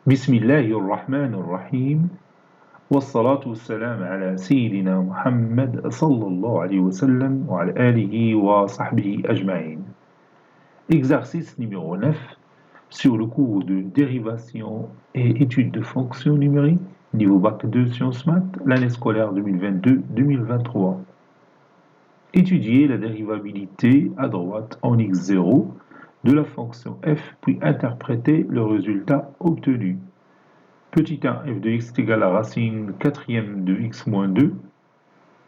بسم الله الرحمن الرحيم والصلاة والسلام على سيدنا محمد صلى الله عليه وسلم وعلى آله وصحبه أجمعين. Exercice numéro 9 sur le cours de dérivation et études de fonctions numériques, niveau Bac 2 Sciences Maths, l'année scolaire 2022-2023. Étudier la dérivabilité à droite en x0 de la fonction f, puis interpréter le résultat obtenu. Petit 1, f de x est égal à racine quatrième de x moins 2,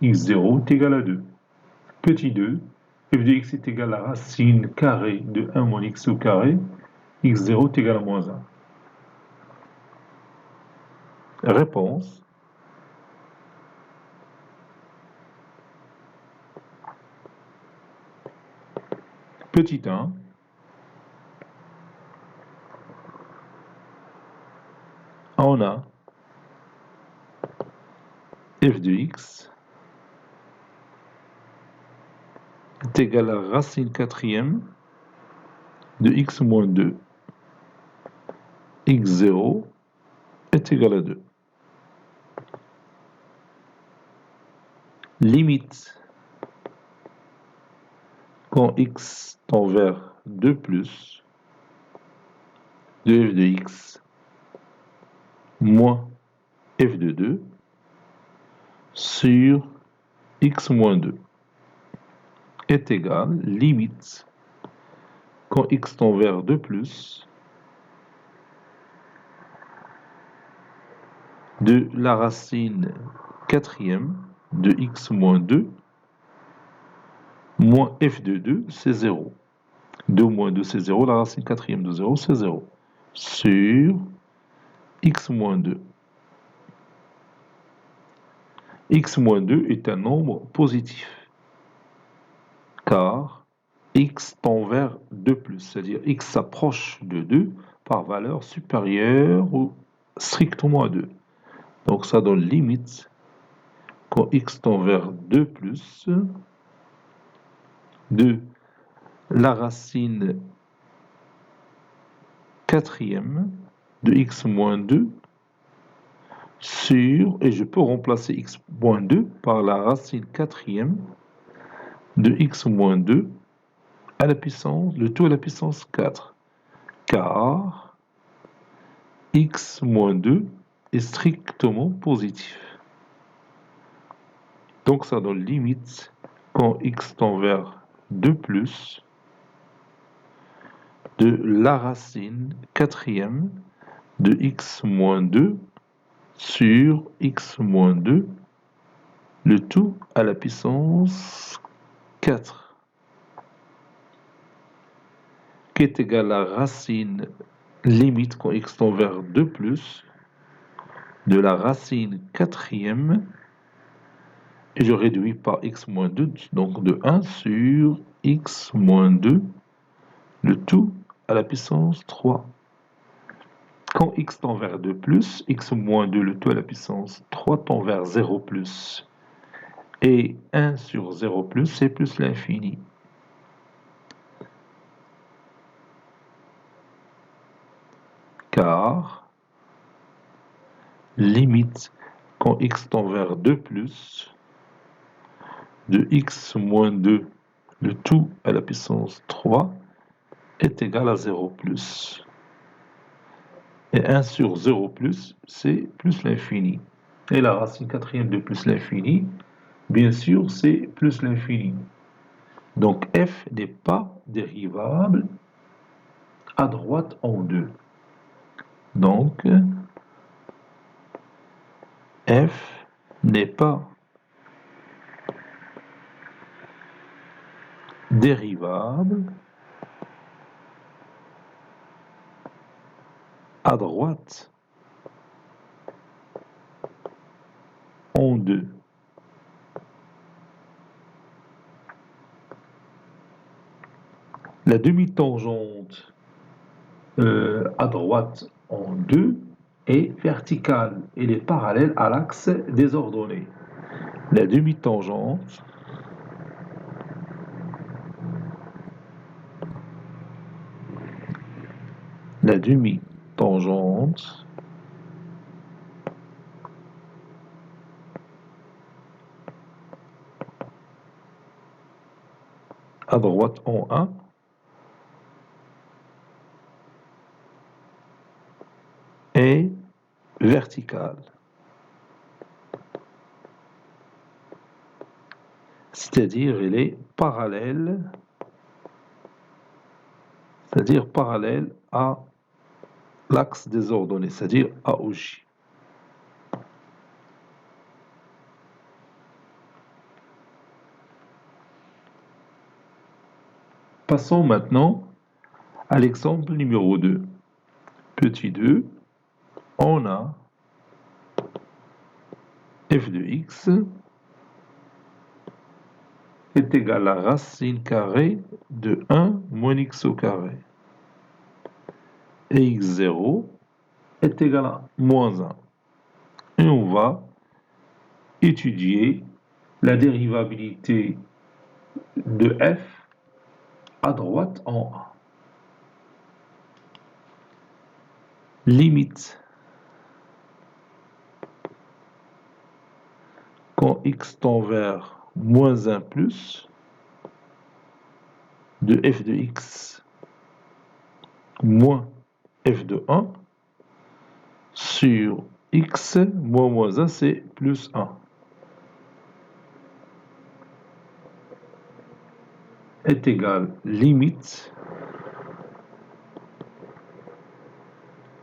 x0 est égal à 2. Petit 2, f de x est égal à racine carrée de 1 moins x au carré, x0 est égal à moins 1. Réponse. Petit 1, on a f de x est égal à racine quatrième de x moins 2, x0 est égal à 2. Limite quand x tend vers 2 plus de f de x moins f de 2 sur x moins 2 est égal, limite, quand x tend vers 2 plus, de la racine quatrième de x moins 2 moins f de 2, c'est 0. 2 moins 2, c'est 0. La racine quatrième de 0, c'est 0. Sur x moins 2. X moins 2 est un nombre positif, car x tend vers 2 plus, c'est-à-dire x s'approche de 2 par valeur supérieure ou strictement à 2. Donc ça donne limite quand x tend vers 2 plus de la racine quatrième de x moins 2 sur, et je peux remplacer x moins 2 par la racine quatrième de x moins 2 à la puissance, le tout à la puissance 4, car x moins 2 est strictement positif. Donc ça donne limite quand x tend vers 2 plus de la racine quatrième de x moins 2 sur x moins 2, le tout à la puissance 4, qui est égal à racine limite quand x tend vers 2 plus de la racine quatrième, et je réduis par x moins 2, donc de 1 sur x moins 2, le tout à la puissance 3. Quand x tend vers 2 plus, x moins 2, le tout à la puissance 3 tend vers 0 plus. Et 1 sur 0 plus, c'est plus l'infini. Car limite quand x tend vers 2 plus de x moins 2, le tout à la puissance 3, est égal à 0 plus. Et 1 sur 0 plus, c'est plus l'infini. Et la racine quatrième de plus l'infini, bien sûr, c'est plus l'infini. Donc f n'est pas dérivable à droite en 2. Donc f n'est pas dérivable à droite en 2. La demi-tangente à droite en 2 est verticale. Elle est parallèle à l'axe des ordonnées. La demi-tangente à droite en 1 est verticale. C'est-à-dire elle est parallèle, à l'axe des ordonnées, c'est-à-dire A ou J. Passons maintenant à l'exemple numéro 2. Petit 2, on a f de x est égal à racine carrée de 1 moins x au carré. Et x0 est égal à moins 1. Et on va étudier la dérivabilité de f à droite en 1. Limite quand x tend vers moins 1 plus de f de x moins f de 1 sur x moins 1, c'est plus 1. Est égal limite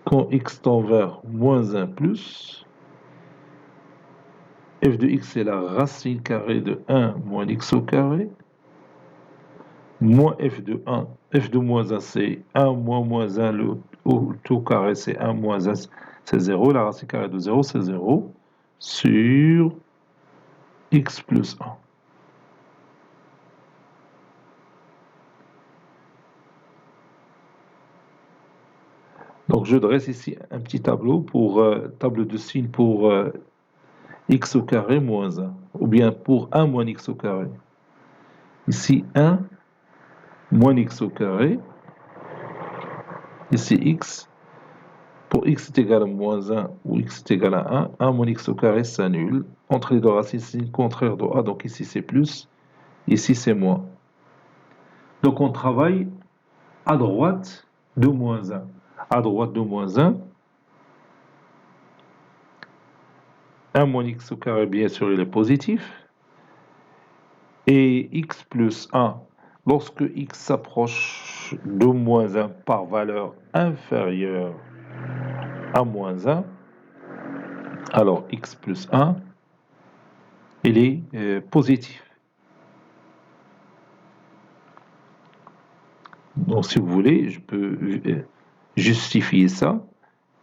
quand x tend vers moins 1 plus f de x est la racine carrée de 1 moins x au carré, moins f de moins 1 c'est 1 moins 1, le tout carré c'est 1 moins 1, c'est 0, la racine carrée de 0 c'est 0, sur x plus 1. Donc je dresse ici un petit tableau tableau de signes pour x au carré moins 1, ou bien pour 1 moins x au carré. Ici 1 moins x au carré, ici x, pour x est égal à moins 1 ou x est égal à 1 moins x au carré s'annule. Entre les deux racines, c'est le contraire de a, donc ici c'est plus, ici c'est moins. Donc on travaille à droite de moins 1. À droite de moins 1 moins x au carré, bien sûr, il est positif. Et x plus 1, lorsque x s'approche de moins 1 par valeur inférieure à moins 1, alors x plus 1, il est positif. Donc si vous voulez, je peux justifier ça.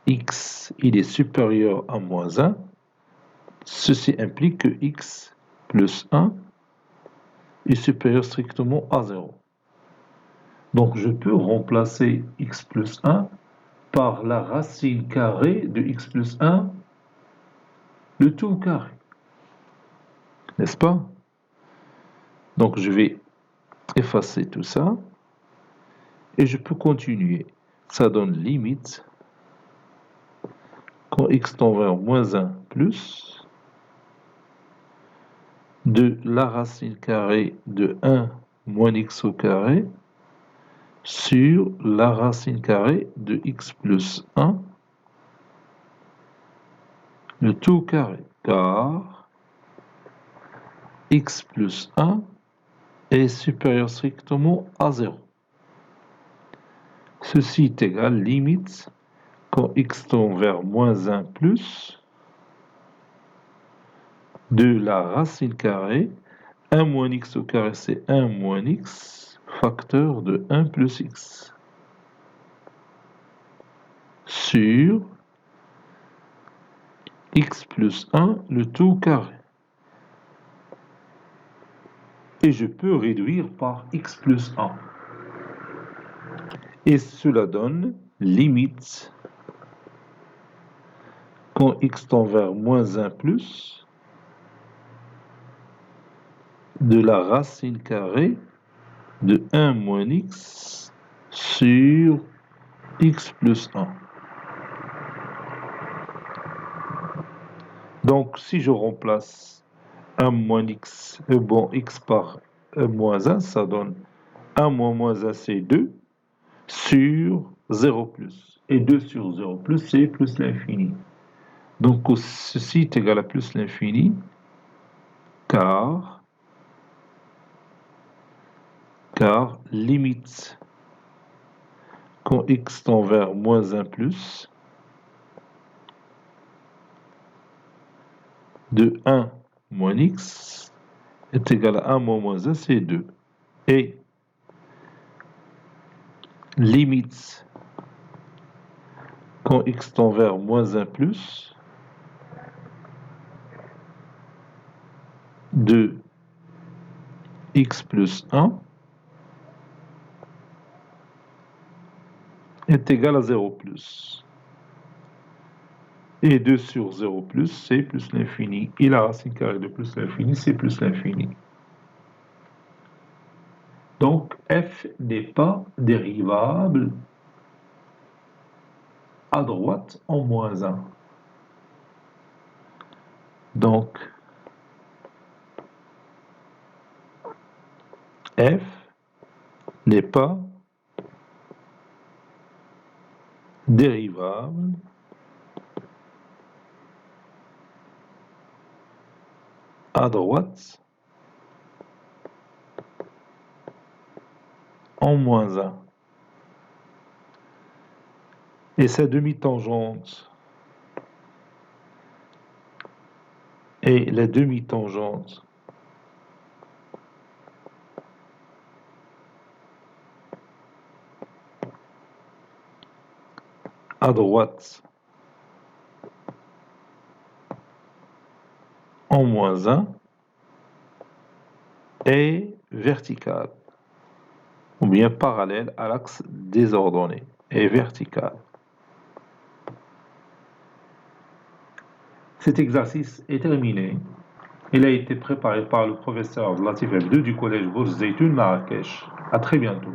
X, il est supérieur à moins 1. Ceci implique que x plus 1 est supérieur strictement à 0. Donc je peux remplacer x plus 1 par la racine carrée de x plus 1, le tout carré. N'est-ce pas? Donc je vais effacer tout ça et je peux continuer. Ça donne limite quand x tend vers moins 1 plus de la racine carrée de 1 moins x au carré sur la racine carrée de x plus 1, le tout carré, car x plus 1 est supérieur strictement à 0. Ceci est égal limite quand x tend vers moins 1 plus de la racine carrée, 1 moins x au carré c'est 1 moins x, facteur de 1 plus x, sur x plus 1, le tout carré. Et je peux réduire par x plus 1. Et cela donne limite quand x tend vers moins 1 plus de la racine carrée de 1 moins x sur x plus 1. Donc si je remplace 1 moins x, x par moins 1, ça donne 1 moins 1, c'est 2 sur 0 plus. Et 2 sur 0 plus, c'est plus l'infini. Donc ceci est égal à plus l'infini, car limite quand x tend vers moins 1 plus, de 1 moins x est égal à 1 moins 1, c'est 2. Et limite quand x tend vers moins 1 plus, de x plus 1 est égal à 0 plus. Et 2 sur 0 plus, c'est plus l'infini. Et la racine carrée de plus l'infini, c'est plus l'infini. Donc, f n'est pas dérivable à droite en moins 1. Donc, f n'est pas dérivable à droite en moins 1. Et sa demi-tangente et la demi-tangente à droite en moins 1 est verticale, ou bien parallèle à l'axe désordonné, est verticale. Cet exercice est terminé. Il a été préparé par le professeur Latif F2 du collège Bourz Zeytoun Marrakech. À très bientôt.